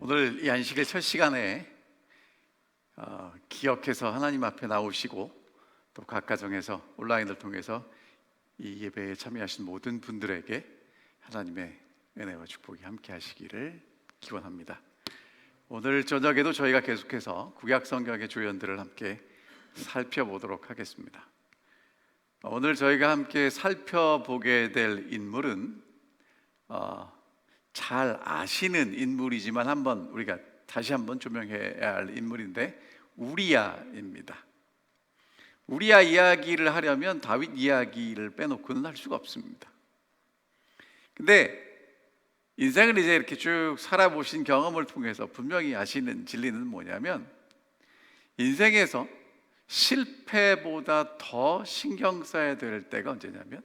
오늘 이 안식일 첫 시간에 기억해서 하나님 앞에 나오시고 또 각 가정에서 온라인을 통해서 이 예배에 참여하신 모든 분들에게 하나님의 은혜와 축복이 함께 하시기를 기원합니다. 오늘 저녁에도 저희가 계속해서 구약성경의 조연들을 함께 살펴보도록 하겠습니다. 오늘 저희가 함께 살펴보게 될 인물은 잘 아시는 인물이지만 우리가 다시 한번 조명해야 할 인물인데 우리야입니다. 우리야 이야기를 하려면 다윗 이야기를 빼놓고는 할 수가 없습니다. 근데 인생을 이제 이렇게 쭉 살아보신 경험을 통해서 분명히 아시는 진리는 뭐냐면, 인생에서 실패보다 더 신경 써야 될 때가 언제냐면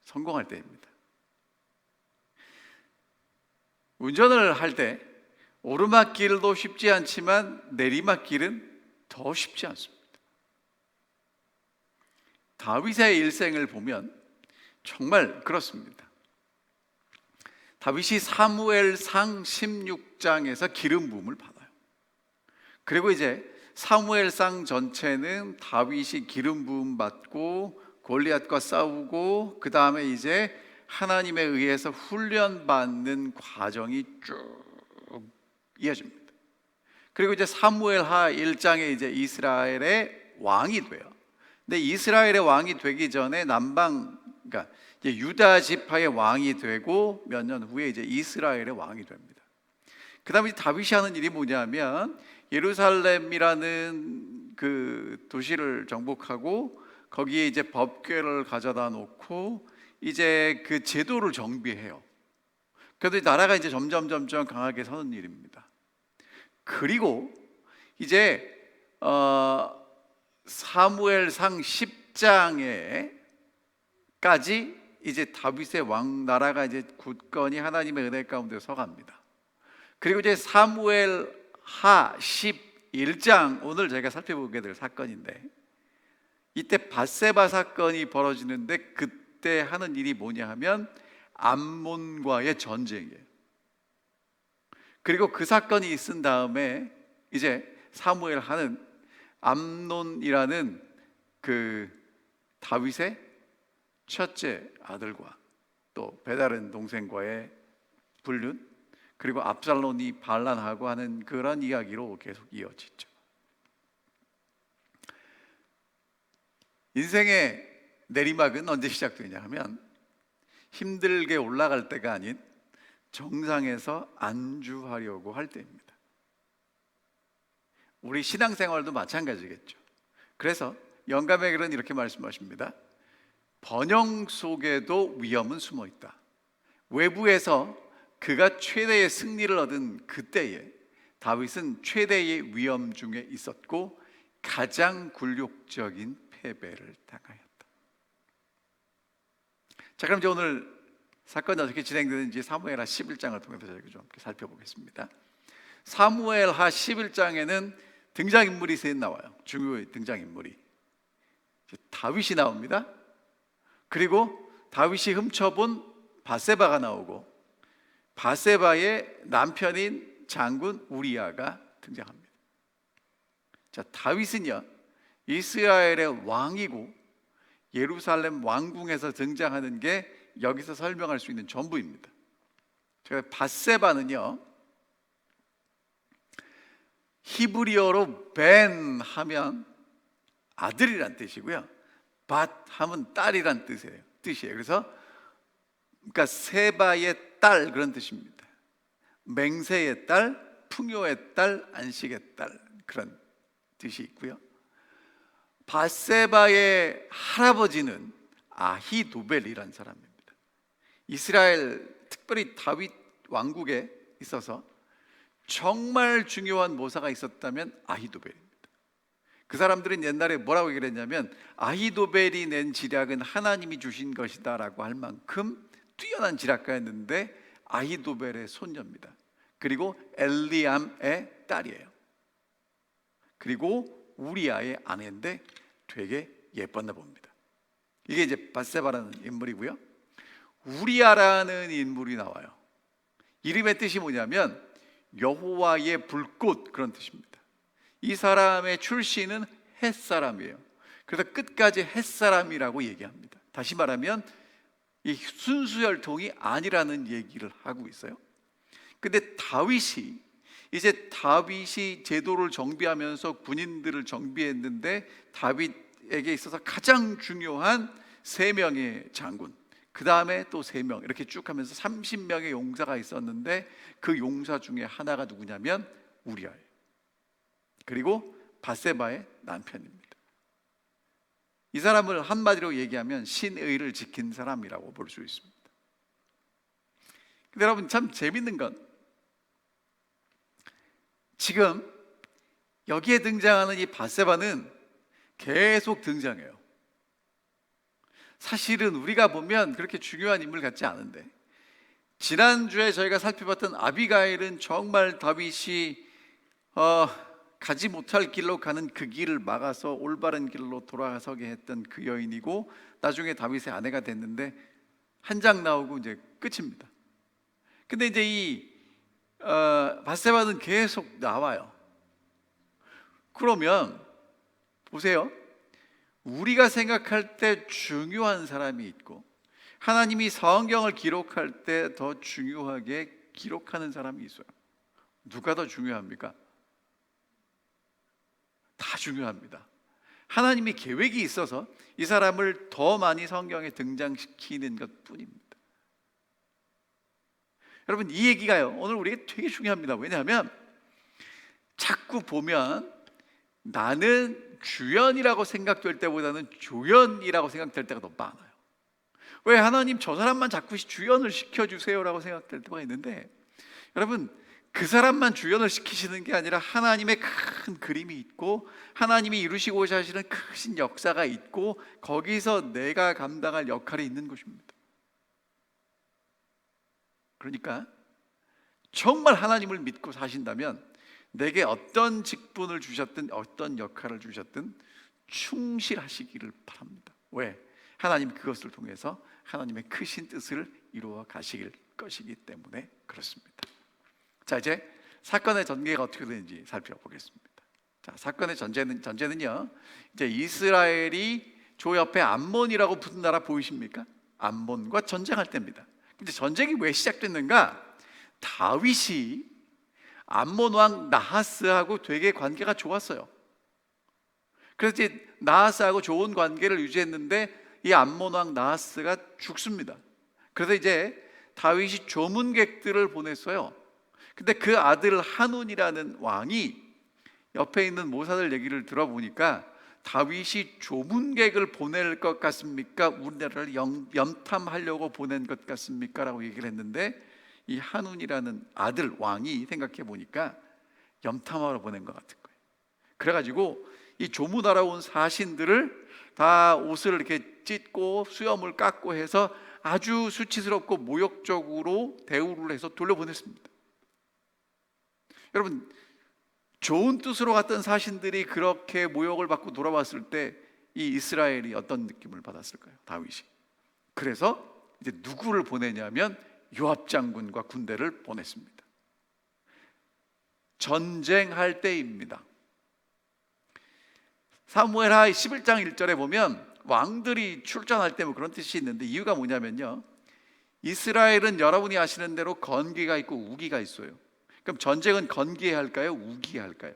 성공할 때입니다. 운전을 할 때 오르막길도 쉽지 않지만 내리막길은 더 쉽지 않습니다. 다윗의 일생을 보면 정말 그렇습니다. 다윗이 사무엘상 16장에서 기름 부음을 받아요. 그리고 이제 사무엘상 전체는 다윗이 기름 부음 받고 골리앗과 싸우고 그 다음에 이제 하나님에 의해서 훈련받는 과정이 쭉 이어집니다. 그리고 이제 사무엘하 1장에 이제 이스라엘의 왕이 돼요. 근데 이스라엘의 왕이 되기 전에 그러니까 이제 유다 지파의 왕이 되고 몇 년 후에 이제 이스라엘의 왕이 됩니다. 그 다음에 다윗이 하는 일이 뭐냐면 예루살렘이라는 그 도시를 정복하고 거기에 이제 법궤를 가져다 놓고 이제 그 제도를 정비해요. 그래도 나라가 이제 점점 강하게 서는 일입니다. 그리고 이제 사무엘상 10장에까지 이제 다윗의 왕 나라가 이제 굳건히 하나님의 은혜 가운데 서갑니다. 그리고 이제 사무엘하 11장, 오늘 저희가 살펴보게 될 사건인데, 이때 밧세바 사건이 벌어지는데 그때 하는 일이 뭐냐 하면 암몬과의 전쟁이에요. 그리고 그 사건이 있은 다음에 이제 사무엘하는 암논이라는 그 다윗의 첫째 아들과 또 배다른 동생과의 불륜, 그리고 압살롬이 반란하고 하는 그런 이야기로 계속 이어지죠. 인생의 내리막은 언제 시작되냐 하면 힘들게 올라갈 때가 아닌 정상에서 안주하려고 할 때입니다. 우리 신앙생활도 마찬가지겠죠. 그래서 영감의 글은 이렇게 말씀하십니다. 번영 속에도 위험은 숨어 있다. 외부에서 그가 최대의 승리를 얻은 그때에 다윗은 최대의 위험 중에 있었고 가장 굴욕적인 패배를 당하였다. 자, 그럼 이제 오늘 사건이 어떻게 진행되는지 사무엘하 11장을 통해서 저희가 좀 함께 살펴보겠습니다. 사무엘하 11장에는 등장인물이 셋 나와요. 중요한 등장인물이 다윗이 나옵니다. 그리고 다윗이 훔쳐본 밧세바가 나오고 밧세바의 남편인 장군 우리야가 등장합니다. 자, 다윗은요 이스라엘의 왕이고 예루살렘 왕궁에서 등장하는 게 여기서 설명할 수 있는 전부입니다. 밧세바는요 히브리어로 벤 하면 아들이란 뜻이고요, 밧 하면 딸이란 뜻이에요. 그래서 그러니까 세바의 딸 그런 뜻입니다. 맹세의 딸, 풍요의 딸, 안식의 딸 그런 뜻이 있고요. 밧세바의 할아버지는 아히도벨이란 사람입니다. 이스라엘, 특별히 다윗 왕국에 있어서 정말 중요한 모사가 있었다면 아히도벨입니다. 그 사람들은 옛날에 뭐라고 얘기를 했냐면 아히도벨이 낸 지략은 하나님이 주신 것이다 라고 할 만큼 뛰어난 지략가였는데 아히도벨의 손녀입니다. 그리고 엘리암의 딸이에요. 그리고 우리아의 아내인데 되게 예뻤나 봅니다. 이게 이제 밧세바라는 인물이고요. 우리아라는 인물이 나와요. 이름의 뜻이 뭐냐면 여호와의 불꽃, 그런 뜻입니다. 이 사람의 출신은 햇사람이에요. 그래서 끝까지 햇사람이라고 얘기합니다. 다시 말하면 이 순수혈통이 아니라는 얘기를 하고 있어요. 근데 다윗이 제도를 정비하면서 군인들을 정비했는데, 다윗에게 있어서 가장 중요한 3명의 장군, 그 다음에 또 3명, 이렇게 쭉 하면서 30명의 용사가 있었는데, 그 용사 중에 하나가 누구냐면 우리아예요. 그리고 바세바의 남편입니다. 이 사람을 한마디로 얘기하면 신의를 지킨 사람이라고 볼 수 있습니다. 근데 여러분, 참 재밌는 건 지금 여기에 등장하는 이 바세바는 계속 등장해요. 사실은 우리가 보면 그렇게 중요한 인물 같지 않은데, 지난주에 저희가 살펴봤던 아비가일은 정말 다윗이 가지 못할 길로 가는 그 길을 막아서 올바른 길로 돌아서게 했던 그 여인이고, 나중에 다윗의 아내가 됐는데 한 장 나오고 이제 끝입니다. 근데 이제 이 바세바는 계속 나와요. 그러면 보세요, 우리가 생각할 때 중요한 사람이 있고, 하나님이 성경을 기록할 때 더 중요하게 기록하는 사람이 있어요. 누가 더 중요합니까? 다 중요합니다. 하나님이 계획이 있어서 이 사람을 더 많이 성경에 등장시키는 것 뿐입니다. 여러분, 이 얘기가요, 오늘 우리에게 되게 중요합니다. 왜냐하면 자꾸 보면 나는 주연이라고 생각될 때보다는 조연이라고 생각될 때가 더 많아요. 왜 하나님 저 사람만 자꾸 주연을 시켜주세요라고 생각될 때가 있는데, 여러분, 그 사람만 주연을 시키시는 게 아니라 하나님의 큰 그림이 있고, 하나님이 이루시고자 하시는 크신 역사가 있고, 거기서 내가 감당할 역할이 있는 것입니다. 그러니까 정말 하나님을 믿고 사신다면 내게 어떤 직분을 주셨든 어떤 역할을 주셨든 충실하시기를 바랍니다. 왜? 하나님 그것을 통해서 하나님의 크신 뜻을 이루어 가시길 것이기 때문에 그렇습니다. 자, 이제 사건의 전개가 어떻게 되는지 살펴보겠습니다. 자, 사건의 전제는요, 이제 이스라엘이 조 옆에 암몬이라고 붙은 나라 보이십니까? 암몬과 전쟁할 때입니다. 근데 전쟁이 왜 시작됐는가? 다윗이 암몬 왕 나하스하고 되게 관계가 좋았어요. 그래서 이제 나하스하고 좋은 관계를 유지했는데 이 암몬 왕 나하스가 죽습니다. 그래서 이제 다윗이 조문객들을 보냈어요. 근데 그 아들 한운이라는 왕이 옆에 있는 모사들 얘기를 들어보니까, 다윗이 조문객을 보낼 것 같습니까? 우리나라를 염탐하려고 보낸 것 같습니까? 라고 얘기를 했는데, 이 한운이라는 아들 왕이 생각해 보니까 염탐하러 보낸 것 같은 거예요. 그래가지고 이 조문하러 온 사신들을 다 옷을 이렇게 찢고 수염을 깎고 해서 아주 수치스럽고 모욕적으로 대우를 해서 돌려보냈습니다. 여러분, 좋은 뜻으로 갔던 사신들이 그렇게 모욕을 받고 돌아왔을 때 이 이스라엘이 어떤 느낌을 받았을까요? 다윗이. 그래서 이제 누구를 보내냐면 요압 장군과 군대를 보냈습니다. 전쟁할 때입니다. 사무엘하 11장 1절에 보면 왕들이 출전할 때 뭐 그런 뜻이 있는데, 이유가 뭐냐면요, 이스라엘은 여러분이 아시는 대로 건기가 있고 우기가 있어요. 그럼 전쟁은 건기해야 할까요? 우기해야 할까요?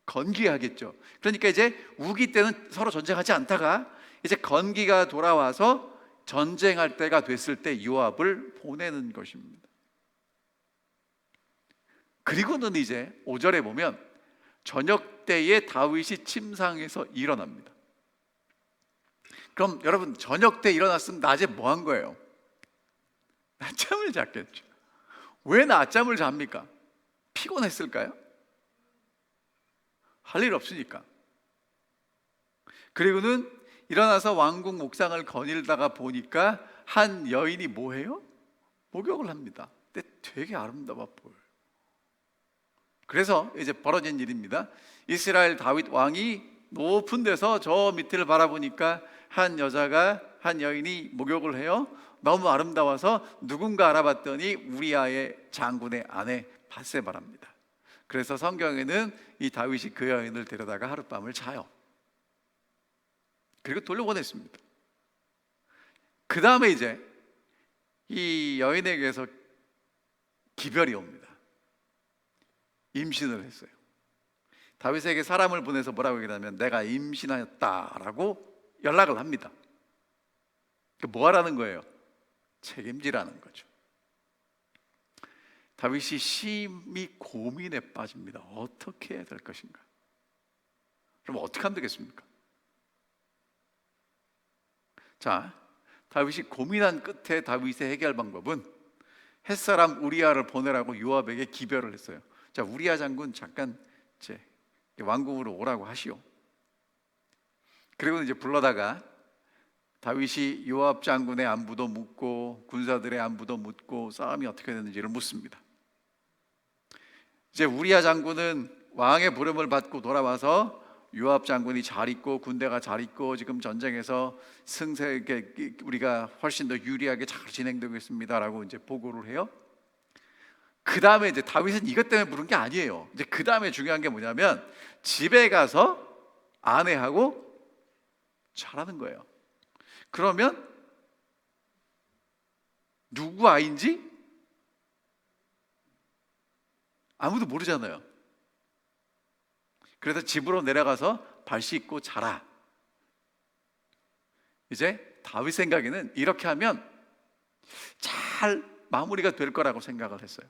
건기하겠죠. 그러니까 이제 우기 때는 서로 전쟁하지 않다가 이제 건기가 돌아와서 전쟁할 때가 됐을 때 요압을 보내는 것입니다. 그리고는 이제 5절에 보면 저녁 때에 다윗이 침상에서 일어납니다. 그럼 여러분, 저녁 때 일어났으면 낮에 뭐 한 거예요? 낮잠을 잤겠죠. 왜 낮잠을 잡니까? 피곤했을까요? 할 일 없으니까. 그리고는 일어나서 왕궁 옥상을 거닐다가 보니까 한 여인이 뭐 해요? 목욕을 합니다. 근데 되게 아름다워 보여요. 그래서 이제 벌어진 일입니다. 이스라엘 다윗 왕이 높은 데서 저 밑을 바라보니까 한 여자가, 한 여인이 목욕을 해요. 너무 아름다워서 누군가 알아봤더니 우리아의 장군의 아내 밧세바랍니다. 그래서 성경에는 이 다윗이 그 여인을 데려다가 하룻밤을 자요. 그리고 돌려보냈습니다. 그 다음에 이제 이 여인에게서 기별이 옵니다. 임신을 했어요. 다윗에게 사람을 보내서 뭐라고 얘기하냐면 내가 임신하였다라고 연락을 합니다. 뭐 하라는 거예요? 책임지라는 거죠. 다윗이 심히 고민에 빠집니다. 어떻게 해야 될 것인가? 그럼 어떻게 하면 되겠습니까? 자, 다윗이 고민한 끝에 다윗의 해결 방법은 햇사람 우리아를 보내라고 요압에게 기별을 했어요. 자, 우리아 장군 잠깐 이제 왕궁으로 오라고 하시오. 그리고 이제 불러다가 다윗이 요압 장군의 안부도 묻고 군사들의 안부도 묻고 싸움이 어떻게 됐는지를 묻습니다. 이제 우리아 장군은 왕의 부름을 받고 돌아와서 요압 장군이 잘 있고 군대가 잘 있고 지금 전쟁에서 우리가 훨씬 더 유리하게 잘 진행되고 있습니다라고 이제 보고를 해요. 그 다음에 이제 다윗은 이것 때문에 부른 게 아니에요. 이제 그 다음에 중요한 게 뭐냐면 집에 가서 아내하고 자라는 거예요. 그러면 누구 아이인지 아무도 모르잖아요. 그래서 집으로 내려가서 발 씻고 자라. 이제 다윗 생각에는 이렇게 하면 잘 마무리가 될 거라고 생각을 했어요.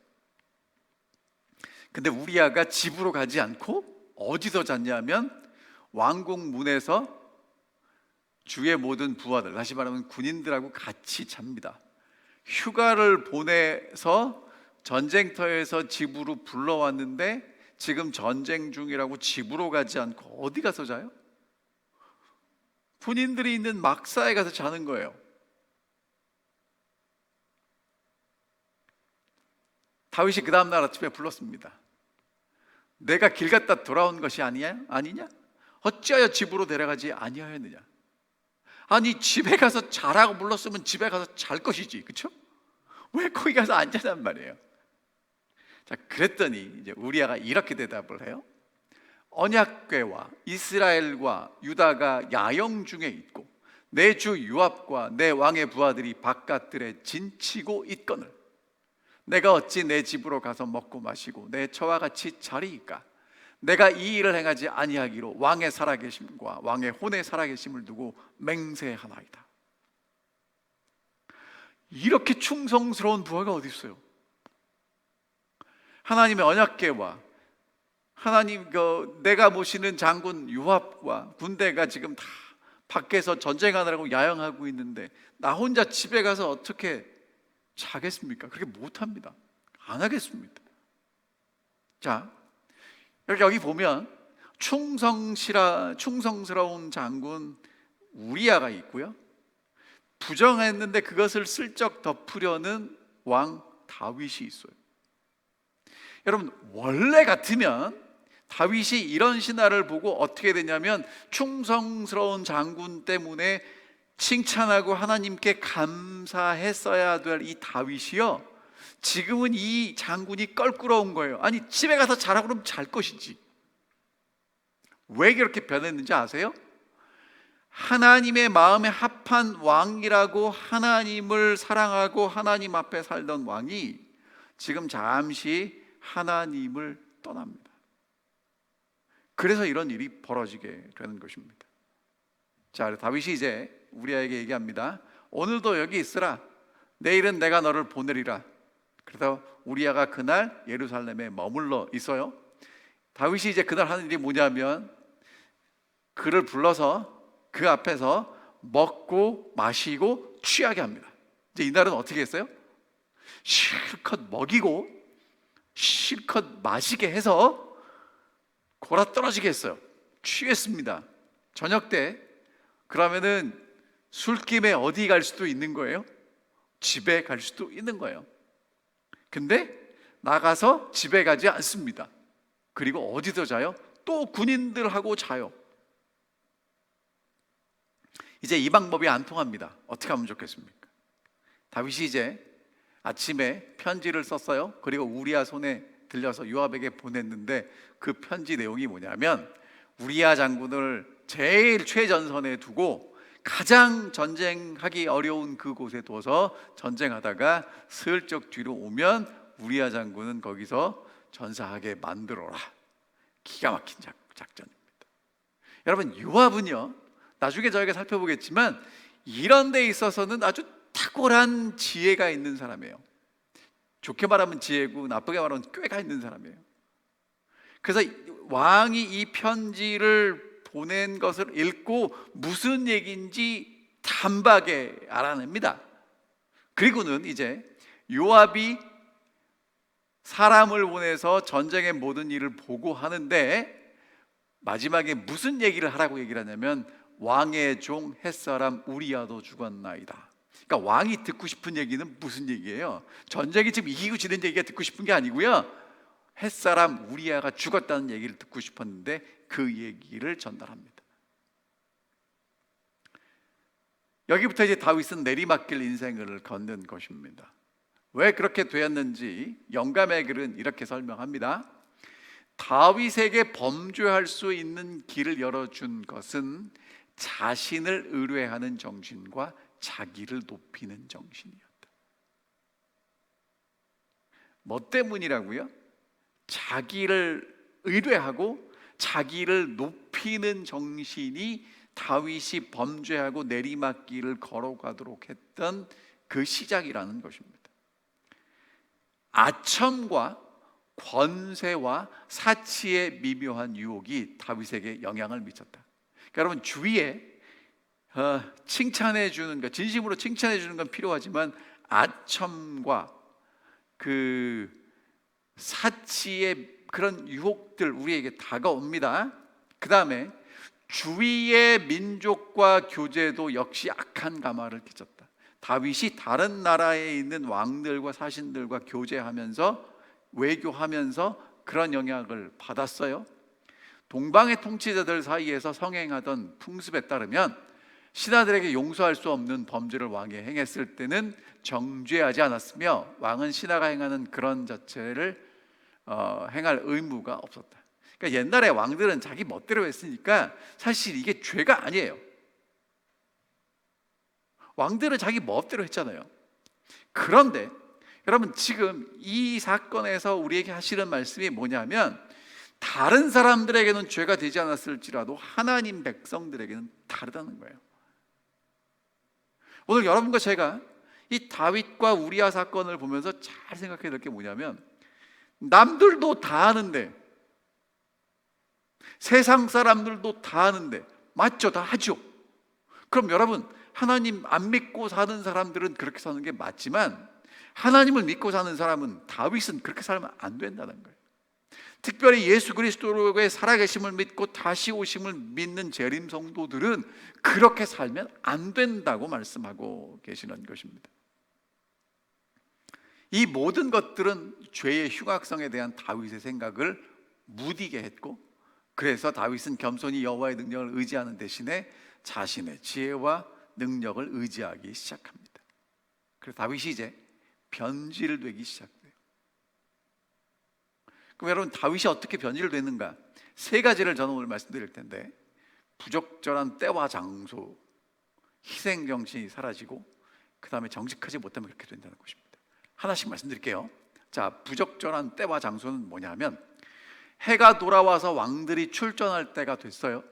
근데 우리아가 집으로 가지 않고 어디서 잤냐면 왕궁 문에서 주의 모든 부하들, 다시 말하면 군인들하고 같이 잡니다. 휴가를 보내서 전쟁터에서 집으로 불러왔는데 지금 전쟁 중이라고 집으로 가지 않고 어디 가서 자요? 군인들이 있는 막사에 가서 자는 거예요. 다윗이 그 다음날 아침에 불렀습니다. 내가 길 갔다 돌아온 것이 아니냐? 어찌하여 집으로 데려가지 아니하였느냐? 아니 집에 가서 자라고 불렀으면 집에 가서 잘 것이지, 그렇죠? 왜 거기 가서 앉아단 말이에요? 자, 그랬더니 이제 우리아가 이렇게 대답을 해요. 언약궤와 이스라엘과 유다가 야영 중에 있고 내 주 요압과 내 왕의 부하들이 바깥들에 진치고 있거늘 내가 어찌 내 집으로 가서 먹고 마시고 내 처와 같이 자리이까? 내가 이 일을 행하지 아니하기로 왕의 살아계심과 왕의 혼의 살아계심을 두고 맹세하나이다. 이렇게 충성스러운 부하가 어디 있어요? 하나님의 언약궤와 하나님 내가 모시는 장군 요압과 군대가 지금 다 밖에서 전쟁하느라고 야영하고 있는데 나 혼자 집에 가서 어떻게 자겠습니까? 그렇게 못합니다. 안 하겠습니다. 자, 여기 보면 충성스러운 장군 우리아가 있고요, 부정했는데 그것을 슬쩍 덮으려는 왕 다윗이 있어요. 여러분, 원래 같으면 다윗이 이런 신하를 보고 어떻게 되냐면 충성스러운 장군 때문에 칭찬하고 하나님께 감사했어야 될 이 다윗이요, 지금은 이 장군이 껄끄러운 거예요. 아니 집에 가서 자라 그러면 잘 것이지. 왜 그렇게 변했는지 아세요? 하나님의 마음에 합한 왕이라고 하나님을 사랑하고 하나님 앞에 살던 왕이 지금 잠시 하나님을 떠납니다. 그래서 이런 일이 벌어지게 되는 것입니다. 자, 다윗이 이제 우리아에게 얘기합니다. 오늘도 여기 있으라. 내일은 내가 너를 보내리라. 그래서 우리아가 그날 예루살렘에 머물러 있어요. 다윗이 이제 그날 하는 일이 뭐냐면 그를 불러서 그 앞에서 먹고 마시고 취하게 합니다. 이제 이날은 어떻게 했어요? 실컷 먹이고 실컷 마시게 해서 골아떨어지게 했어요. 취했습니다. 저녁 때. 그러면은 술김에 어디 갈 수도 있는 거예요? 집에 갈 수도 있는 거예요. 근데 나가서 집에 가지 않습니다. 그리고 어디서 자요? 또 군인들하고 자요. 이제 이 방법이 안 통합니다. 어떻게 하면 좋겠습니까? 다윗이 이제 아침에 편지를 썼어요. 그리고 우리야 손에 들려서 요압에게 보냈는데, 그 편지 내용이 뭐냐면 우리야 장군을 제일 최전선에 두고 가장 전쟁하기 어려운 그곳에 둬서 전쟁하다가 슬쩍 뒤로 오면 우리야 장군은 거기서 전사하게 만들어라. 기가 막힌 작전입니다. 여러분, 요압은요, 나중에 저희가 살펴보겠지만 이런 데 있어서는 아주 탁월한 지혜가 있는 사람이에요. 좋게 말하면 지혜고 나쁘게 말하면 꾀가 있는 사람이에요. 그래서 왕이 이 편지를 보낸 것을 읽고 무슨 얘기인지 단박에 알아냅니다. 그리고는 이제 요압이 사람을 보내서 전쟁의 모든 일을 보고하는데 마지막에 무슨 얘기를 하라고 얘기를 하냐면 왕의 종 햇사람 우리야도 죽었나이다. 그러니까 왕이 듣고 싶은 얘기는 무슨 얘기예요? 전쟁이 지금 이기고 지는 얘기가 듣고 싶은 게 아니고요, 햇사람 우리야가 죽었다는 얘기를 듣고 싶었는데 그 얘기를 전달합니다. 여기부터 이제 다윗은 내리막길 인생을 걷는 것입니다. 왜 그렇게 되었는지 영감의 글은 이렇게 설명합니다. 다윗에게 범죄할 수 있는 길을 열어준 것은 자신을 의뢰하는 정신과 자기를 높이는 정신이었다. 뭐 때문이라고요? 자기를 의뢰하고 자기를 높이는 정신이 다윗이 범죄하고 내리막길을 걸어가도록 했던 그 시작이라는 것입니다. 아첨과 권세와 사치의 미묘한 유혹이 다윗에게 영향을 미쳤다. 그러니까 여러분, 주위에 칭찬해 주는 것, 진심으로 칭찬해 주는 건 필요하지만 아첨과 그 사치의 그런 유혹들 우리에게 다가옵니다. 그 다음에 주위의 민족과 교제도 역시 악한 가마를 끼쳤다. 다윗이 다른 나라에 있는 왕들과 사신들과 교제하면서 외교하면서 그런 영향을 받았어요. 동방의 통치자들 사이에서 성행하던 풍습에 따르면 신하들에게 용서할 수 없는 범죄를 왕이 행했을 때는 정죄하지 않았으며 왕은 신하가 행하는 그런 자체를 행할 의무가 없었다. 그러니까 옛날에 왕들은 자기 멋대로 했으니까 사실 이게 죄가 아니에요. 왕들은 자기 멋대로 했잖아요. 그런데 여러분, 지금 이 사건에서 우리에게 하시는 말씀이 뭐냐면 다른 사람들에게는 죄가 되지 않았을지라도 하나님 백성들에게는 다르다는 거예요. 오늘 여러분과 제가 이 다윗과 우리야 사건을 보면서 잘 생각해야 될 게 뭐냐면, 남들도 다 아는데, 세상 사람들도 다 아는데, 맞죠? 다 하죠. 그럼 여러분, 하나님 안 믿고 사는 사람들은 그렇게 사는 게 맞지만 하나님을 믿고 사는 사람은, 다윗은 그렇게 살면 안 된다는 거예요. 특별히 예수 그리스도의 살아계심을 믿고 다시 오심을 믿는 재림 성도들은 그렇게 살면 안 된다고 말씀하고 계시는 것입니다. 이 모든 것들은 죄의 흉악성에 대한 다윗의 생각을 무디게 했고, 그래서 다윗은 겸손히 여호와의 능력을 의지하는 대신에 자신의 지혜와 능력을 의지하기 시작합니다. 그래서 다윗이 이제 변질되기 시작돼요. 그럼 여러분, 다윗이 어떻게 변질되는가? 세 가지를 저는 오늘 말씀드릴 텐데, 부적절한 때와 장소, 희생 정신이 사라지고, 그 다음에 정직하지 못하면 그렇게 된다는 것입니다. 하나씩 말씀드릴게요. 자, 부적절한 때와 장소는 뭐냐면, 해가 돌아와서 왕들이 출전할 때가 됐어요.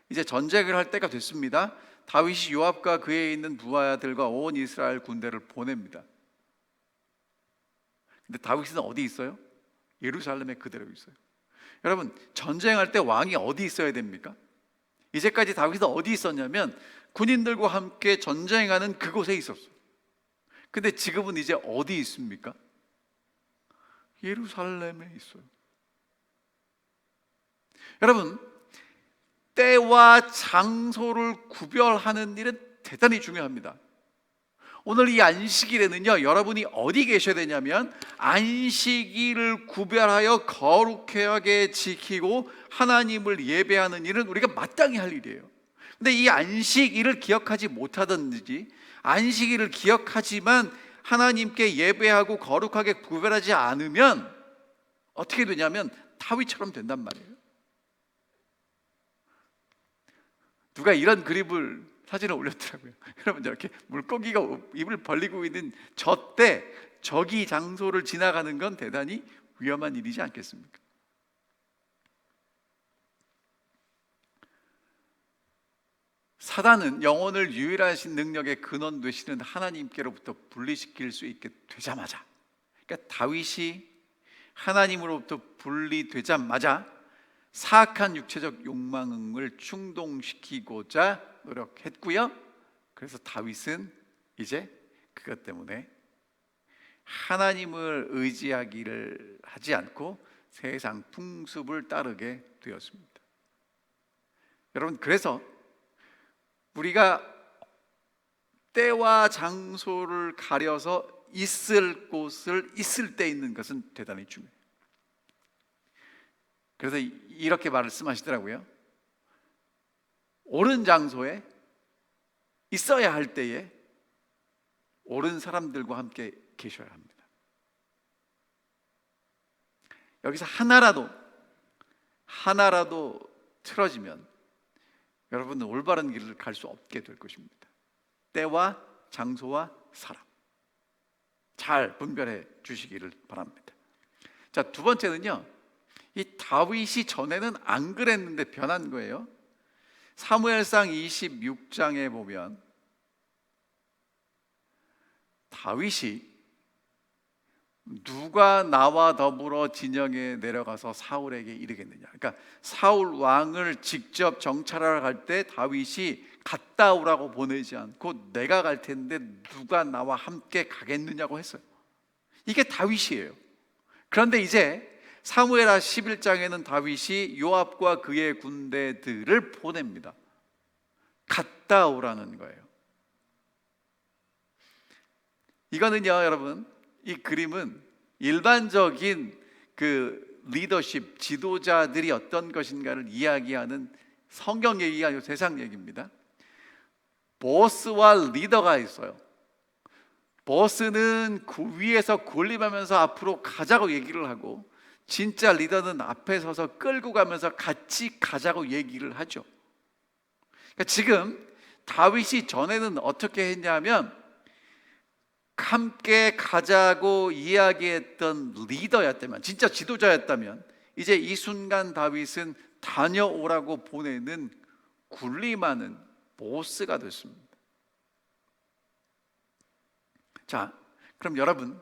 이제 전쟁을 할 때가 됐습니다. 다윗이 요압과 그에 있는 부하들과 온 이스라엘 군대를 보냅니다. 근데 다윗은 어디 있어요? 예루살렘에 그대로 있어요. 여러분, 전쟁할 때 왕이 어디 있어야 됩니까? 이제까지 다윗은 어디 있었냐면 군인들과 함께 전쟁하는 그곳에 있었어요. 근데 지금은 이제 어디 있습니까? 예루살렘에 있어요. 여러분, 때와 장소를 구별하는 일은 대단히 중요합니다. 오늘 이 안식일에는요, 여러분이 어디 계셔야 되냐면 안식일을 구별하여 거룩하게 지키고 하나님을 예배하는 일은 우리가 마땅히 할 일이에요. 근데 이 안식일을 기억하지 못하든지, 안식일을 기억하지만 하나님께 예배하고 거룩하게 구별하지 않으면 어떻게 되냐면 다윗처럼 된단 말이에요. 누가 이런 그림을, 사진을 올렸더라고요. 여러분, 이렇게 물고기가 입을 벌리고 있는 저 때 저기 장소를 지나가는 건 대단히 위험한 일이지 않겠습니까? 사단은 영혼을 유일하신 능력의 근원 되시는 하나님께로부터 분리시킬 수 있게 되자마자, 그러니까 다윗이 하나님으로부터 분리되자마자 사악한 육체적 욕망을 충동시키고자 노력했고요. 그래서 다윗은 이제 그것 때문에 하나님을 의지하기를 하지 않고 세상 풍습을 따르게 되었습니다. 여러분, 그래서 우리가 때와 장소를 가려서 있을 곳을 있을 때 있는 것은 대단히 중요해요. 그래서 이렇게 말씀하시더라고요. 옳은 장소에 있어야 할 때에 옳은 사람들과 함께 계셔야 합니다. 여기서 하나라도 틀어지면 여러분은 올바른 길을 갈 수 없게 될 것입니다. 때와 장소와 사람 잘 분별해 주시기를 바랍니다. 자, 두 번째는요, 이 다윗이 전에는 안 그랬는데 변한 거예요. 사무엘상 26장에 보면 다윗이 누가 나와 더불어 진영에 내려가서 사울에게 이르겠느냐, 그러니까 사울 왕을 직접 정찰하러 갈 때 다윗이 갔다 오라고 보내지 않고 내가 갈 텐데 누가 나와 함께 가겠느냐고 했어요. 이게 다윗이에요. 그런데 이제 사무엘하 11장에는 다윗이 요압과 그의 군대들을 보냅니다. 갔다 오라는 거예요. 이거는요, 여러분, 이 그림은 일반적인 그 리더십, 지도자들이 어떤 것인가를 이야기하는 성경 얘기가 아니고 세상 얘기입니다. 보스와 리더가 있어요. 보스는 그 위에서 군림하면서 앞으로 가자고 얘기를 하고, 진짜 리더는 앞에 서서 끌고 가면서 같이 가자고 얘기를 하죠. 그러니까 지금 다윗이 전에는 어떻게 했냐면 함께 가자고 이야기했던 리더였다면, 진짜 지도자였다면, 이제 이 순간 다윗은 다녀오라고 보내는 군림하는 보스가 됐습니다. 자, 그럼 여러분,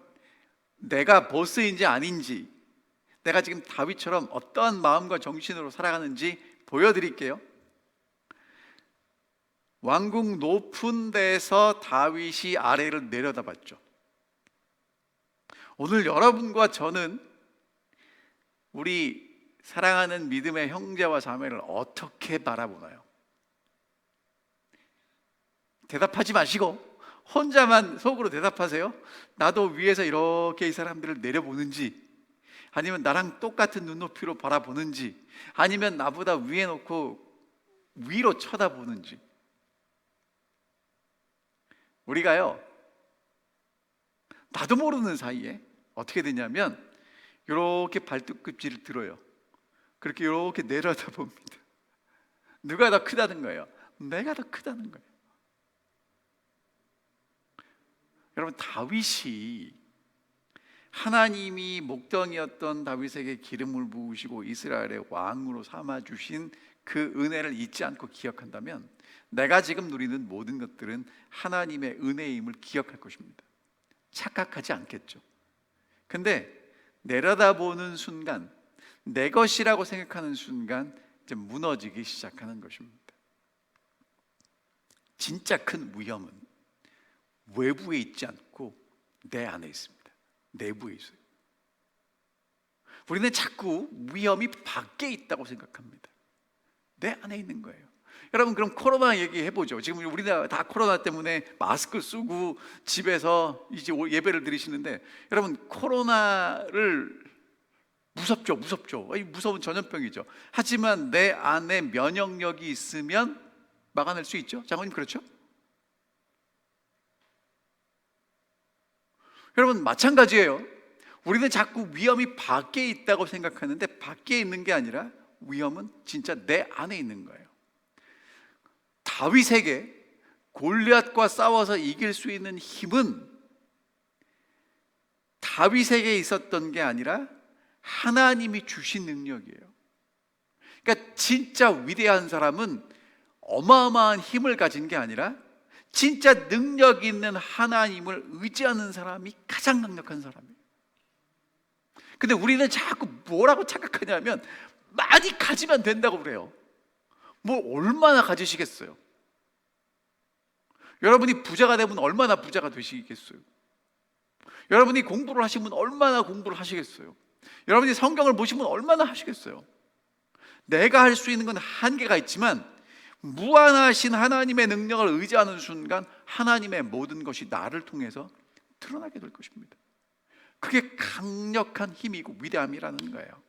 내가 보스인지 아닌지, 내가 지금 다윗처럼 어떠한 마음과 정신으로 살아가는지 보여드릴게요. 왕궁 높은 데서 다윗이 아래를 내려다봤죠. 오늘 여러분과 저는 우리 사랑하는 믿음의 형제와 자매를 어떻게 바라보나요? 대답하지 마시고 혼자만 속으로 대답하세요. 나도 위에서 이렇게 이 사람들을 내려보는지, 아니면 나랑 똑같은 눈높이로 바라보는지, 아니면 나보다 위에 놓고 위로 쳐다보는지. 우리가요, 나도 모르는 사이에 어떻게 되냐면 이렇게 발뒤꿈치를 들어요. 그렇게 이렇게 내려다 봅니다. 누가 더 크다는 거예요? 내가 더 크다는 거예요. 여러분, 다윗이 하나님이 목동이었던 다윗에게 기름을 부으시고 이스라엘의 왕으로 삼아주신 그 은혜를 잊지 않고 기억한다면 내가 지금 누리는 모든 것들은 하나님의 은혜임을 기억할 것입니다. 착각하지 않겠죠. 근데 내려다보는 순간, 내 것이라고 생각하는 순간 이제 무너지기 시작하는 것입니다. 진짜 큰 위험은 외부에 있지 않고 내 안에 있습니다. 내부에 있어요. 우리는 자꾸 위험이 밖에 있다고 생각합니다. 내 안에 있는 거예요. 여러분, 그럼 코로나 얘기해보죠. 지금 우리나라 다 코로나 때문에 마스크 쓰고 집에서 이제 예배를 드리시는데, 여러분, 코로나를 무섭죠. 무서운 전염병이죠. 하지만 내 안에 면역력이 있으면 막아낼 수 있죠? 장모님 그렇죠? 여러분 마찬가지예요. 우리는 자꾸 위험이 밖에 있다고 생각하는데 밖에 있는 게 아니라 위험은 진짜 내 안에 있는 거예요. 다윗에게 골리앗과 싸워서 이길 수 있는 힘은 다윗에게 있었던 게 아니라 하나님이 주신 능력이에요. 그러니까 진짜 위대한 사람은 어마어마한 힘을 가진 게 아니라 진짜 능력 있는 하나님을 의지하는 사람이 가장 강력한 사람이에요. 근데 우리는 자꾸 뭐라고 착각하냐면 많이 가지면 된다고 그래요. 뭐 얼마나 가지시겠어요? 여러분이 부자가 되면 얼마나 부자가 되시겠어요? 여러분이 공부를 하시면 얼마나 공부를 하시겠어요? 여러분이 성경을 보시면 얼마나 하시겠어요? 내가 할 수 있는 건 한계가 있지만 무한하신 하나님의 능력을 의지하는 순간 하나님의 모든 것이 나를 통해서 드러나게 될 것입니다. 그게 강력한 힘이고 위대함이라는 거예요.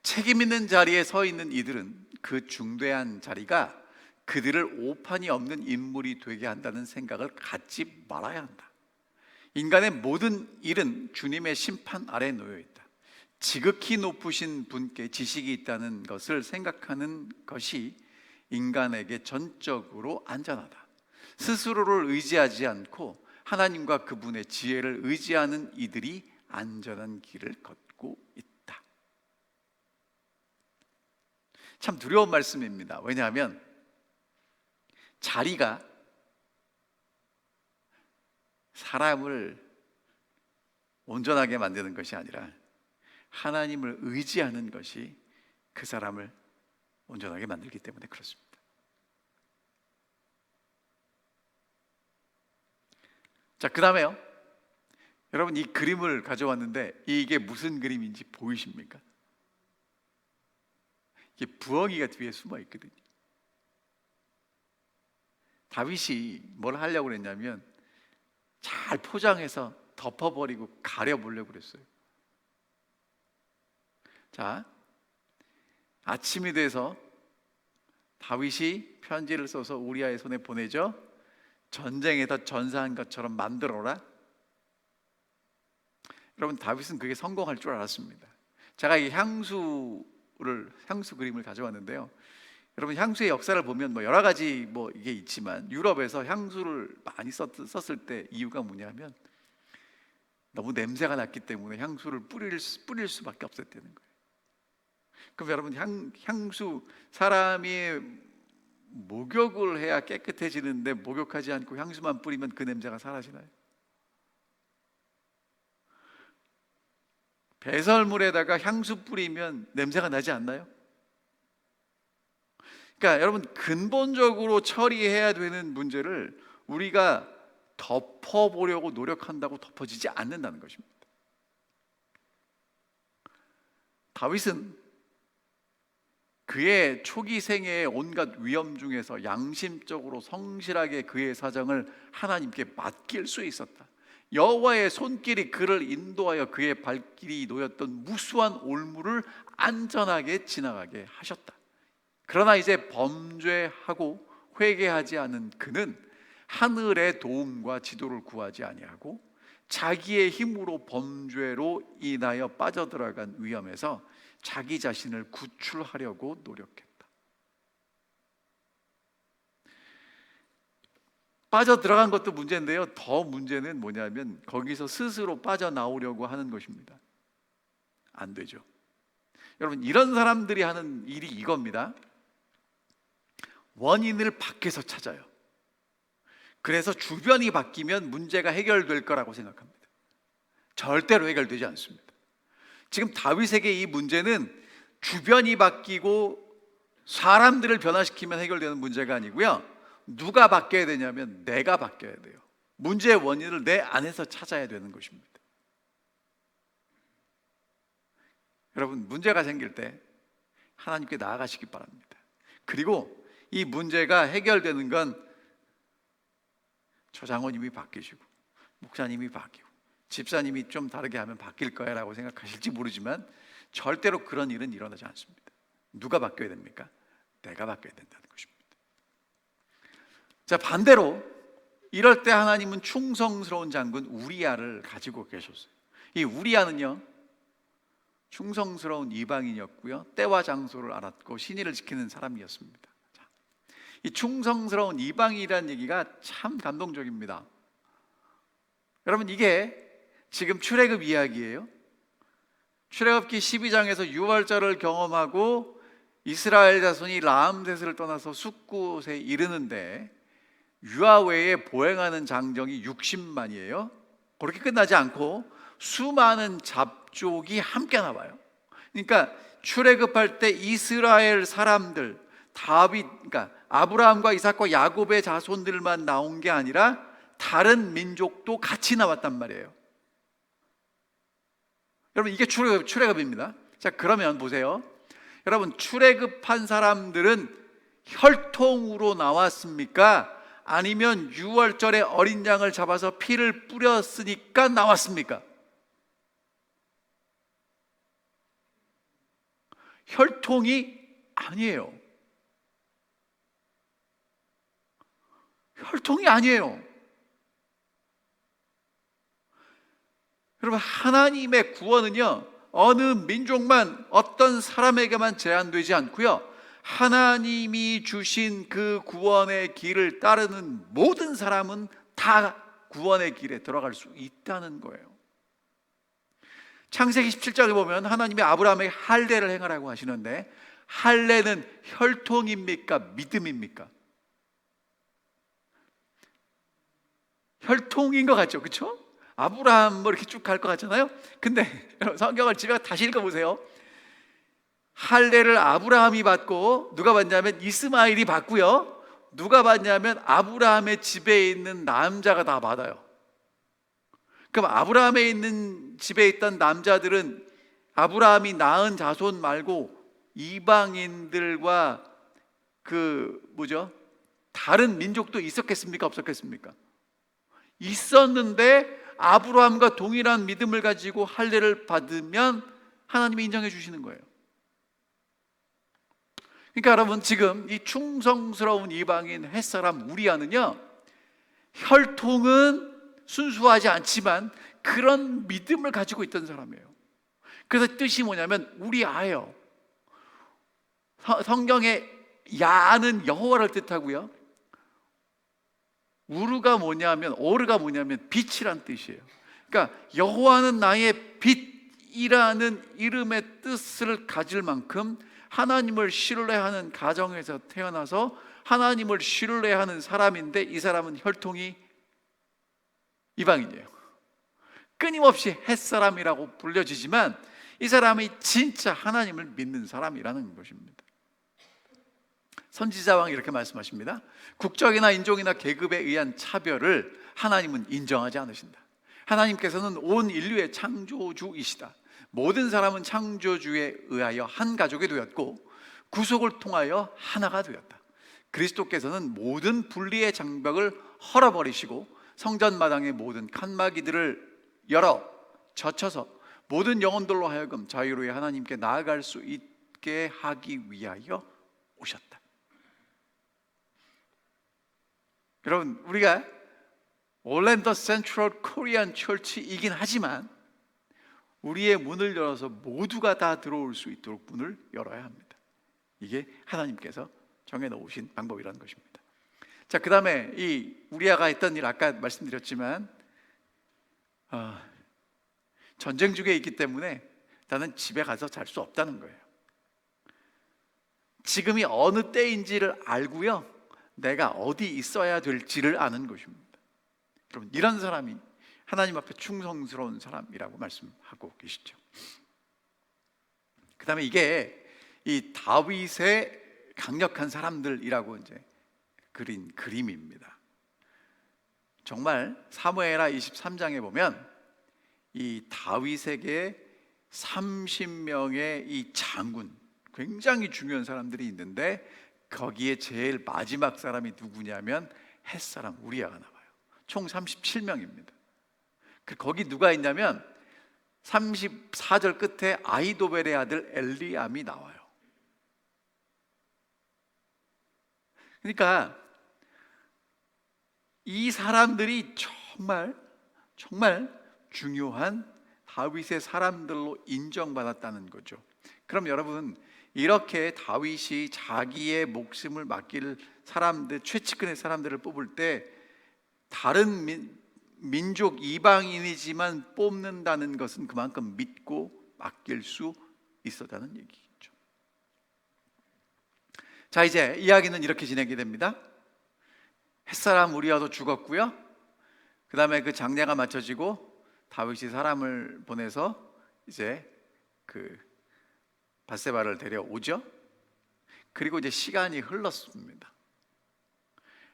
책임 있는 자리에 서 있는 이들은 그 중대한 자리가 그들을 오판이 없는 인물이 되게 한다는 생각을 갖지 말아야 한다. 인간의 모든 일은 주님의 심판 아래 놓여 있다. 지극히 높으신 분께 지식이 있다는 것을 생각하는 것이 인간에게 전적으로 안전하다. 스스로를 의지하지 않고 하나님과 그분의 지혜를 의지하는 이들이 안전한 길을 걷고 있다. 참 두려운 말씀입니다. 왜냐하면 자리가 사람을 온전하게 만드는 것이 아니라 하나님을 의지하는 것이 그 사람을 온전하게 만들기 때문에 그렇습니다. 자, 그 다음에요. 여러분 이 그림을 가져왔는데 이게 무슨 그림인지 보이십니까? 이게 부엉이가 뒤에 숨어 있거든요. 다윗이 뭘 하려고 그랬냐면 잘 포장해서 덮어버리고 가려보려고 그랬어요. 자, 아침이 돼서 다윗이 편지를 써서 우리아의 손에 보내죠. 전쟁에서 전사한 것처럼 만들어라. 여러분 다윗은 그게 성공할 줄 알았습니다. 제가 이 향수 그림을 가져왔는데요. 여러분 향수의 역사를 보면 뭐 여러 가지 뭐 이게 있지만 유럽에서 향수를 많이 썼을 때 이유가 뭐냐면 너무 냄새가 났기 때문에 향수를 뿌릴 수밖에 없었다는 거예요. 그럼 여러분 향수 사람이 목욕을 해야 깨끗해지는데 목욕하지 않고 향수만 뿌리면 그 냄새가 사라지나요? 배설물에다가 향수 뿌리면 냄새가 나지 않나요? 그러니까 여러분 근본적으로 처리해야 되는 문제를 우리가 덮어보려고 노력한다고 덮어지지 않는다는 것입니다. 다윗은 그의 초기 생애의 온갖 위험 중에서 양심적으로 성실하게 그의 사정을 하나님께 맡길 수 있었다. 여호와의 손길이 그를 인도하여 그의 발길이 놓였던 무수한 올무를 안전하게 지나가게 하셨다. 그러나 이제 범죄하고 회개하지 않은 그는 하늘의 도움과 지도를 구하지 아니하고 자기의 힘으로 범죄로 인하여 빠져들어간 위험에서 자기 자신을 구출하려고 노력했다. 빠져들어간 것도 문제인데요, 더 문제는 뭐냐면 거기서 스스로 빠져나오려고 하는 것입니다. 안 되죠. 여러분 이런 사람들이 하는 일이 이겁니다. 원인을 밖에서 찾아요. 그래서 주변이 바뀌면 문제가 해결될 거라고 생각합니다. 절대로 해결되지 않습니다. 지금 다윗에게 이 문제는 주변이 바뀌고 사람들을 변화시키면 해결되는 문제가 아니고요, 누가 바뀌어야 되냐면 내가 바뀌어야 돼요. 문제의 원인을 내 안에서 찾아야 되는 것입니다. 여러분 문제가 생길 때 하나님께 나아가시기 바랍니다. 그리고 이 문제가 해결되는 건 저장로님이 바뀌시고 목사님이 바뀌고 집사님이 좀 다르게 하면 바뀔 거야 라고 생각하실지 모르지만 절대로 그런 일은 일어나지 않습니다. 누가 바뀌어야 됩니까? 내가 바뀌어야 된다는 것입니다. 자, 반대로 이럴 때 하나님은 충성스러운 장군 우리야를 가지고 계셨어요. 이 우리야는요, 충성스러운 이방인이었고요, 때와 장소를 알았고 신의를 지키는 사람이었습니다. 자, 이 충성스러운 이방인이라는 얘기가 참 감동적입니다. 여러분, 이게 지금 출애굽 이야기예요. 출애굽기 12장에서 유월절을 경험하고 이스라엘 자손이 라암셋을 떠나서 숫곳에 이르는데 유아외에 보행하는 장정이 60만이에요. 그렇게 끝나지 않고 수많은 잡족이 함께 나와요. 그러니까 출애굽할 때 이스라엘 사람들, 그러니까 아브라함과 이삭과 야곱의 자손들만 나온 게 아니라 다른 민족도 같이 나왔단 말이에요. 여러분, 이게 출애굽입니다. 자, 그러면 보세요. 여러분, 출애굽한 사람들은 혈통으로 나왔습니까? 아니면 유월절에 어린 양을 잡아서 피를 뿌렸으니까 나왔습니까? 혈통이 아니에요. 혈통이 아니에요. 여러분, 하나님의 구원은요, 어느 민족만, 어떤 사람에게만 제한되지 않고요, 하나님이 주신 그 구원의 길을 따르는 모든 사람은 다 구원의 길에 들어갈 수 있다는 거예요. 창세기 17장에 보면 하나님이 아브라함에게 할례를 행하라고 하시는데, 할례는 혈통입니까? 믿음입니까? 혈통인 것 같죠? 그렇죠? 아브라함 뭐 이렇게 쭉 갈 것 같잖아요. 근데 성경을 집에 다시 읽어보세요. 할례를 아브라함이 받고 누가 받냐면 이스마엘이 받고요, 누가 받냐면 아브라함의 집에 있는 남자가 다 받아요. 그럼 아브라함에 있는 집에 있던 남자들은 아브라함이 낳은 자손 말고 이방인들과 다른 민족도 있었겠습니까? 없었겠습니까? 있었는데 아브라함과 동일한 믿음을 가지고 할례를 받으면 하나님이 인정해 주시는 거예요. 그러니까 여러분, 지금 이 충성스러운 이방인 햇사람 우리야는요, 혈통은 순수하지 않지만 그런 믿음을 가지고 있던 사람이에요. 그래서 뜻이 뭐냐면 우리아예요. 성경에 야는 여호와를 뜻하고요, 오르가 뭐냐면 빛이란 뜻이에요. 그러니까 여호와는 나의 빛이라는 이름의 뜻을 가질 만큼 하나님을 신뢰하는 가정에서 태어나서 하나님을 신뢰하는 사람인데, 이 사람은 혈통이 이방인이에요. 끊임없이 햇사람이라고 불려지지만 이 사람이 진짜 하나님을 믿는 사람이라는 것입니다. 선지자왕이 이렇게 말씀하십니다. 국적이나 인종이나 계급에 의한 차별을 하나님은 인정하지 않으신다. 하나님께서는 온 인류의 창조주이시다. 모든 사람은 창조주에 의하여 한 가족이 되었고 구속을 통하여 하나가 되었다. 그리스도께서는 모든 분리의 장벽을 헐어버리시고 성전 마당의 모든 칸막이들을 열어 젖혀서 모든 영혼들로 하여금 자유로이 하나님께 나아갈 수 있게 하기 위하여 오셨다. 여러분, 우리가 올랜도 센트럴 코리안 철치이긴 하지만 우리의 문을 열어서 모두가 다 들어올 수 있도록 문을 열어야 합니다. 이게 하나님께서 정해놓으신 방법이라는 것입니다. 자, 그 다음에 이 우리아가 했던 일, 아까 말씀드렸지만 전쟁 중에 있기 때문에 나는 집에 가서 잘 수 없다는 거예요. 지금이 어느 때인지를 알고요, 내가 어디 있어야 될지를 아는 것입니다. 여러분, 이런 사람이 하나님 앞에 충성스러운 사람이라고 말씀하고 계시죠. 그 다음에 이게 이 다윗의 강력한 사람들이라고 이제 그린 그림입니다. 정말 사무엘하 23장에 보면 이 다윗에게 30명의 이 장군, 굉장히 중요한 사람들이 있는데 거기에 제일 마지막 사람이 누구냐면 햇사람 우리아가 나와요. 총 37명입니다. 거기 누가 있냐면 34절 끝에 아히도벨의 아들 엘리암이 나와요. 그러니까 이 사람들이 정말 중요한 다윗의 사람들로 인정받았다는 거죠. 그럼 여러분, 이렇게 다윗이 자기의 목숨을 맡길 사람들, 최측근의 사람들을 뽑을 때 다른 민족 이방인이지만 뽑는다는 것은 그만큼 믿고 맡길 수 있었다는 얘기죠. 자, 이제 이야기는 이렇게 진행이 됩니다. 햇사람 우리아도 죽었고요. 그 다음에 그 장례가 마쳐지고 다윗이 사람을 보내서 이제 그 밧세바를 데려오죠. 그리고 이제 시간이 흘렀습니다.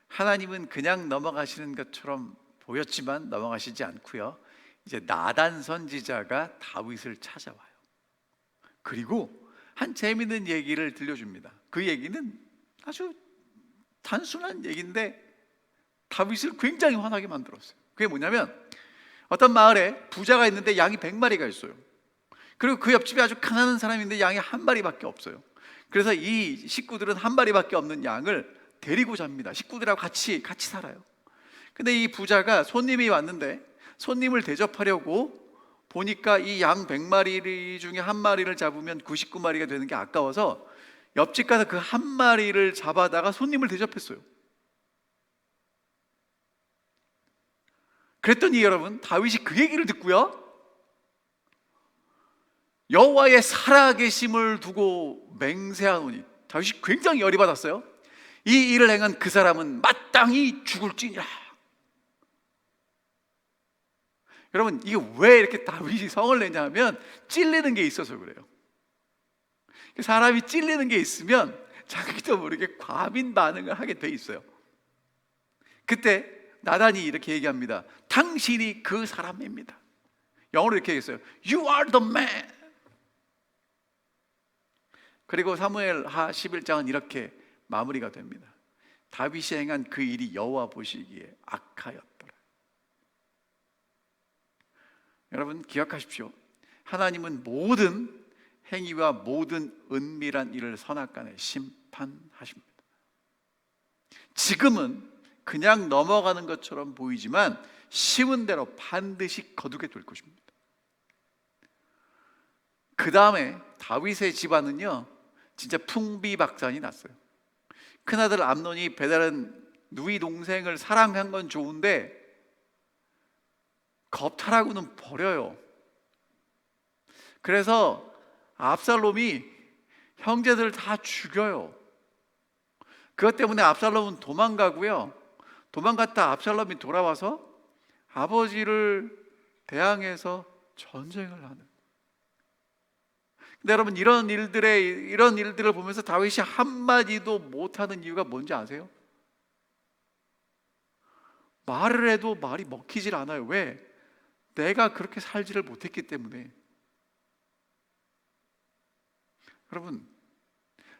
하나님은 그냥 넘어가시는 것처럼 보였지만 넘어가시지 않고요. 이제 나단 선지자가 다윗을 찾아와요. 그리고 한 재미있는 얘기를 들려줍니다. 그 얘기는 아주 단순한 얘기인데 다윗을 굉장히 화나게 만들었어요. 그게 뭐냐면, 어떤 마을에 부자가 있는데 양이 100마리가 있어요. 그리고 그 옆집에 아주 가난한 사람이 있는데 양이 한 마리밖에 없어요. 그래서 이 식구들은 한 마리밖에 없는 양을 데리고 잡니다. 식구들하고 같이 살아요. 근데 이 부자가 손님이 왔는데 손님을 대접하려고 보니까 이 양 100마리 중에 한 마리를 잡으면 99마리가 되는 게 아까워서 옆집 가서 그 한 마리를 잡아다가 손님을 대접했어요. 그랬더니 여러분, 다윗이 그 얘기를 듣고요, 여호와의 살아계심을 두고 맹세하노니, 다윗이 굉장히 열이 받았어요. 이 일을 행한 그 사람은 마땅히 죽을지니라. 여러분, 이게 왜 이렇게 다윗이 성을 내냐면 찔리는 게 있어서 그래요. 사람이 찔리는 게 있으면 자기도 모르게 과민 반응을 하게 돼 있어요. 그때 나단이 이렇게 얘기합니다. 당신이 그 사람입니다. 영어로 이렇게 얘기했어요. You are the man. 그리고 사무엘하 11장은 이렇게 마무리가 됩니다. 다윗이 행한 그 일이 여호와 보시기에 악하였더라. 여러분, 기억하십시오. 하나님은 모든 행위와 모든 은밀한 일을 선악간에 심판하십니다. 지금은 그냥 넘어가는 것처럼 보이지만 쉬운 대로 반드시 거두게 될 것입니다. 그 다음에 다윗의 집안은요, 진짜 풍비박산이 났어요. 큰아들 암논이 배다른 누이 동생을 사랑한 건 좋은데 겁탈하고는 버려요. 그래서 압살롬이 형제들을 다 죽여요. 그것 때문에 압살롬은 도망가고요. 도망갔다 압살롬이 돌아와서 아버지를 대항해서 전쟁을 하는. 근데 여러분, 이런 일들을 보면서 다윗이 한마디도 못하는 이유가 뭔지 아세요? 말을 해도 말이 먹히질 않아요. 왜? 내가 그렇게 살지를 못했기 때문에. 여러분,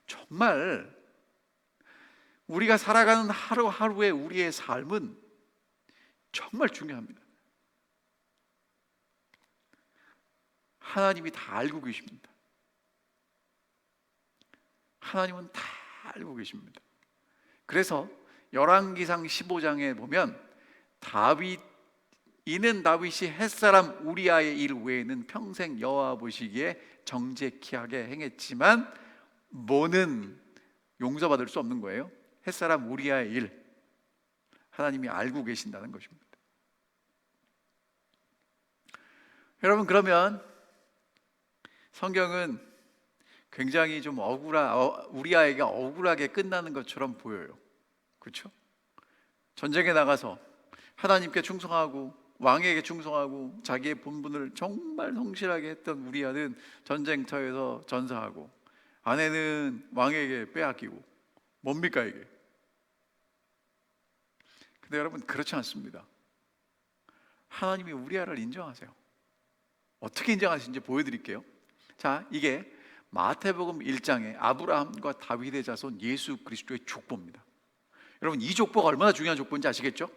정말 우리가 살아가는 하루하루의 우리의 삶은 정말 중요합니다. 하나님이 다 알고 계십니다. 하나님은 다 알고 계십니다. 그래서 열왕기상 15장에 보면 이는 다윗이 햇사람 우리아의 일 외에는 평생 여호와 보시기에 정직히 하게 행했지만 뭐는 용서받을 수 없는 거예요. 햇사람 우리아의 일, 하나님이 알고 계신다는 것입니다. 여러분, 그러면 성경은 굉장히 좀 우리아에게 억울하게 끝나는 것처럼 보여요. 그렇죠? 전쟁에 나가서 하나님께 충성하고 왕에게 충성하고 자기의 본분을 정말 성실하게 했던 우리아는 전쟁터에서 전사하고, 아내는 왕에게 빼앗기고. 뭡니까 이게? 근데 여러분, 그렇지 않습니다. 하나님이 우리아를 인정하세요. 어떻게 인정하시는지 보여드릴게요. 자, 이게 마태복음 1장에 아브라함과 다윗의 자손 예수 그리스도의 족보입니다. 여러분, 이 족보가 얼마나 중요한 족보인지 아시겠죠?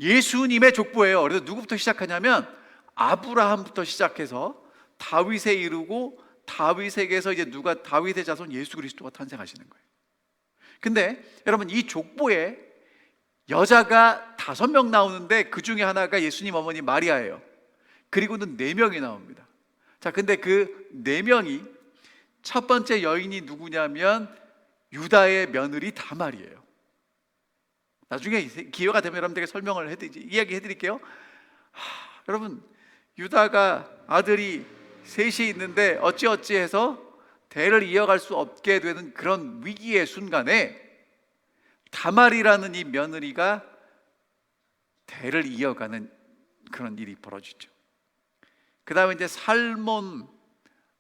예수님의 족보예요. 그래서 누구부터 시작하냐면 아브라함부터 시작해서 다윗에 이르고, 다윗에게서 이제 다윗의 자손 예수 그리스도가 탄생하시는 거예요. 근데 여러분, 이 족보에 여자가 5명 나오는데 그 중에 하나가 예수님 어머니 마리아예요. 그리고는 4명이 나옵니다. 자, 근데 그 4명이 첫 번째 여인이 누구냐면 유다의 며느리 다말이에요. 나중에 기회가 되면 여러분들에게 설명을 이야기해 드릴게요. 여러분, 유다가 아들이 셋이 있는데 어찌어찌해서 대를 이어갈 수 없게 되는 그런 위기의 순간에 다말이라는 이 며느리가 대를 이어가는 그런 일이 벌어지죠. 그 다음에 이제 살몬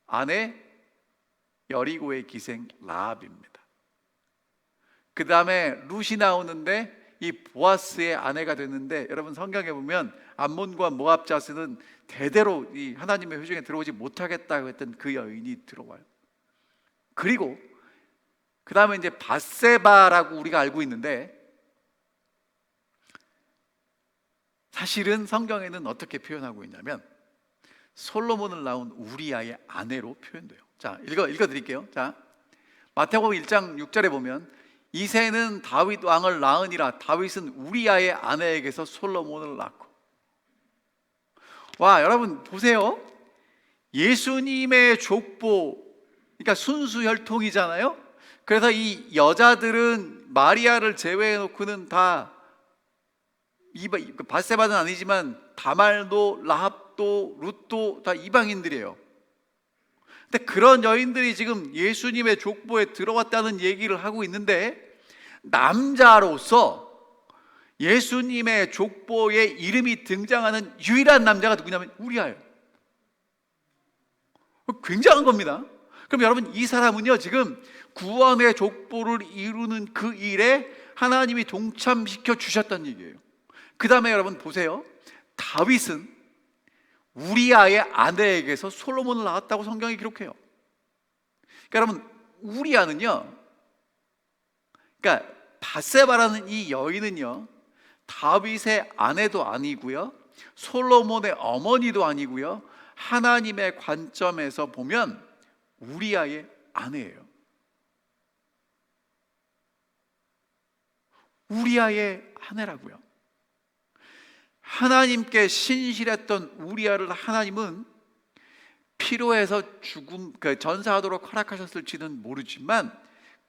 아내 여리고의 기생 라합입니다. 그 다음에 룻이 나오는데 이 보아스의 아내가 됐는데, 여러분 성경에 보면 암몬과 모압 자손은 대대로 이 하나님의 회중에 들어오지 못하겠다고 했던 그 여인이 들어와요. 그리고 그 다음에 이제 밧세바라고 우리가 알고 있는데, 사실은 성경에는 어떻게 표현하고 있냐면 솔로몬을 낳은 우리아의 아내로 표현돼요. 자, 읽어드릴게요. 자, 마태복음 1장 6절에 보면 이새는 다윗 왕을 낳으니라. 다윗은 우리아의 아내에게서 솔로몬을 낳고. 와, 여러분 보세요. 예수님의 족보, 그러니까 순수 혈통이잖아요. 그래서 이 여자들은 마리아를 제외해 놓고는 다, 밧세바는 아니지만 다말도 라합도 룻도 다 이방인들이에요. 근데 그런 여인들이 지금 예수님의 족보에 들어왔다는 얘기를 하고 있는데, 남자로서 예수님의 족보에 이름이 등장하는 유일한 남자가 누구냐면 우리아예요. 굉장한 겁니다. 그럼 여러분, 이 사람은요 지금 구원의 족보를 이루는 그 일에 하나님이 동참시켜 주셨다는 얘기예요. 그 다음에 여러분 보세요. 다윗은 우리아의 아내에게서 솔로몬을 낳았다고 성경이 기록해요. 그러니까 여러분, 우리아는요, 그러니까 밧세바라는 이 여인은요 다윗의 아내도 아니고요, 솔로몬의 어머니도 아니고요, 하나님의 관점에서 보면 우리아의 아내예요. 우리아의 아내라고요. 하나님께 신실했던 우리아를 하나님은 필요해서 전사하도록 허락하셨을지는 모르지만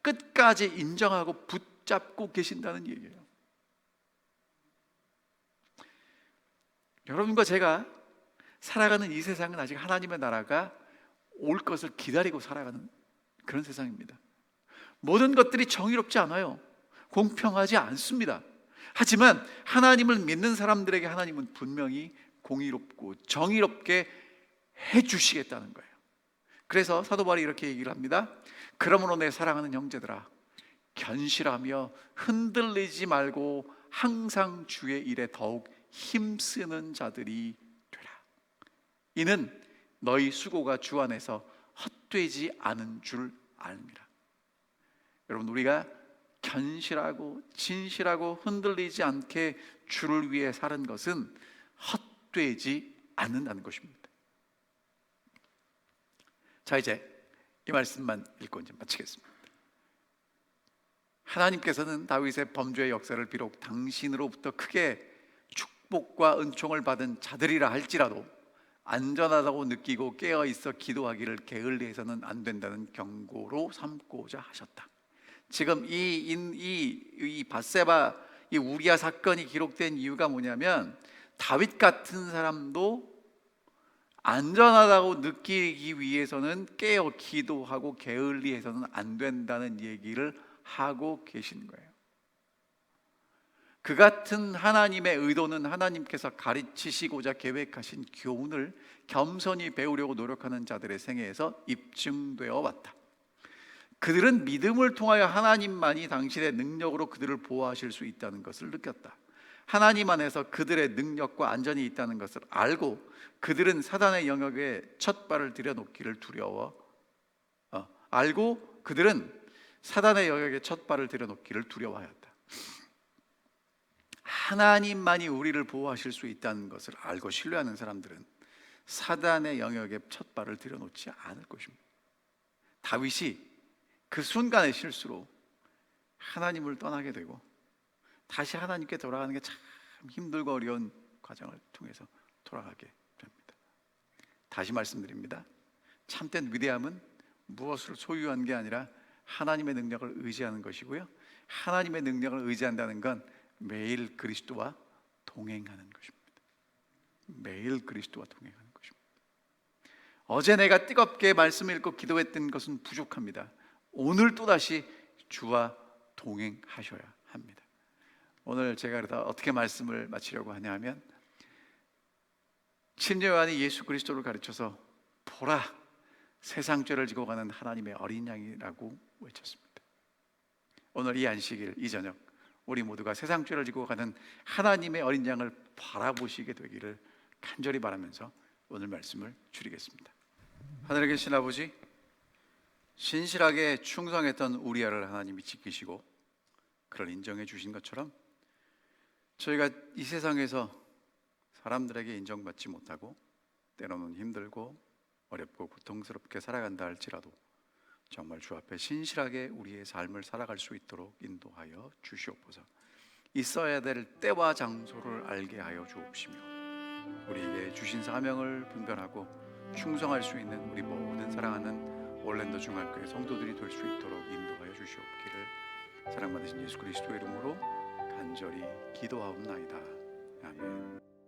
끝까지 인정하고 붙잡고 계신다는 얘기예요. 여러분과 제가 살아가는 이 세상은 아직 하나님의 나라가 올 것을 기다리고 살아가는 그런 세상입니다. 모든 것들이 정의롭지 않아요. 공평하지 않습니다. 하지만 하나님을 믿는 사람들에게 하나님은 분명히 공의롭고 정의롭게 해주시겠다는 거예요. 그래서 사도 바울이 이렇게 얘기를 합니다. 그러므로 내 사랑하는 형제들아, 견실하며 흔들리지 말고 항상 주의 일에 더욱 힘쓰는 자들이 되라. 이는 너희 수고가 주 안에서 헛되지 않은 줄 압니다. 여러분, 우리가 견실하고 진실하고 흔들리지 않게 주를 위해 사는 것은 헛되지 않는다는 것입니다. 자, 이제 이 말씀만 읽고 이제 마치겠습니다. 하나님께서는 다윗의 범죄의 역사를 비록 당신으로부터 크게 축복과 은총을 받은 자들이라 할지라도 안전하다고 느끼고 깨어있어 기도하기를 게을리해서는 안 된다는 경고로 삼고자 하셨다. 지금 이 밧세바, 이 우리아 사건이 기록된 이유가 뭐냐면, 다윗 같은 사람도 안전하다고 느끼기 위해서는 깨어 기도하고 게을리해서는 안 된다는 얘기를 하고 계신 거예요. 그 같은 하나님의 의도는 하나님께서 가르치시고자 계획하신 교훈을 겸손히 배우려고 노력하는 자들의 생애에서 입증되어 왔다. 그들은 믿음을 통하여 하나님만이 당신의 능력으로 그들을 보호하실 수 있다는 것을 느꼈다. 하나님 안에서 그들의 능력과 안전이 있다는 것을 알고 그들은 사단의 영역에 첫 발을 들여놓기를 두려워하였다. 하나님만이 우리를 보호하실 수 있다는 것을 알고 신뢰하는 사람들은 사단의 영역에 첫 발을 들여놓지 않을 것입니다. 다윗이 그 순간의 실수로 하나님을 떠나게 되고 다시 하나님께 돌아가는 게 참 힘들고 어려운 과정을 통해서 돌아가게 됩니다. 다시 말씀드립니다. 참된 위대함은 무엇을 소유한 게 아니라 하나님의 능력을 의지하는 것이고요, 하나님의 능력을 의지한다는 건 매일 그리스도와 동행하는 것입니다. 매일 그리스도와 동행하는 것입니다. 어제 내가 뜨겁게 말씀을 읽고 기도했던 것은 부족합니다. 오늘 또다시 주와 동행하셔야 합니다. 오늘 제가 그러다 어떻게 말씀을 마치려고 하냐 하면, 침례 요한이 예수 그리스도를 가르쳐서 보라, 세상 죄를 지고 가는 하나님의 어린 양이라고 외쳤습니다. 오늘 이 안식일, 이 저녁 우리 모두가 세상 죄를 지고 가는 하나님의 어린 양을 바라보시게 되기를 간절히 바라면서 오늘 말씀을 줄이겠습니다. 하늘에 계신 아버지, 신실하게 충성했던 우리아를 하나님이 지키시고 그를 인정해 주신 것처럼 저희가 이 세상에서 사람들에게 인정받지 못하고 때로는 힘들고 어렵고 고통스럽게 살아간다 할지라도 정말 주 앞에 신실하게 우리의 삶을 살아갈 수 있도록 인도하여 주시옵소서. 있어야 될 때와 장소를 알게 하여 주옵시며 우리에게 주신 사명을 분별하고 충성할 수 있는 우리 모든 사랑하는 올랜도 중학교의 성도들이 될 수 있도록 인도하여 주시옵기를 사랑받으신 예수 그리스도의 이름으로 간절히 기도하옵나이다. 아멘.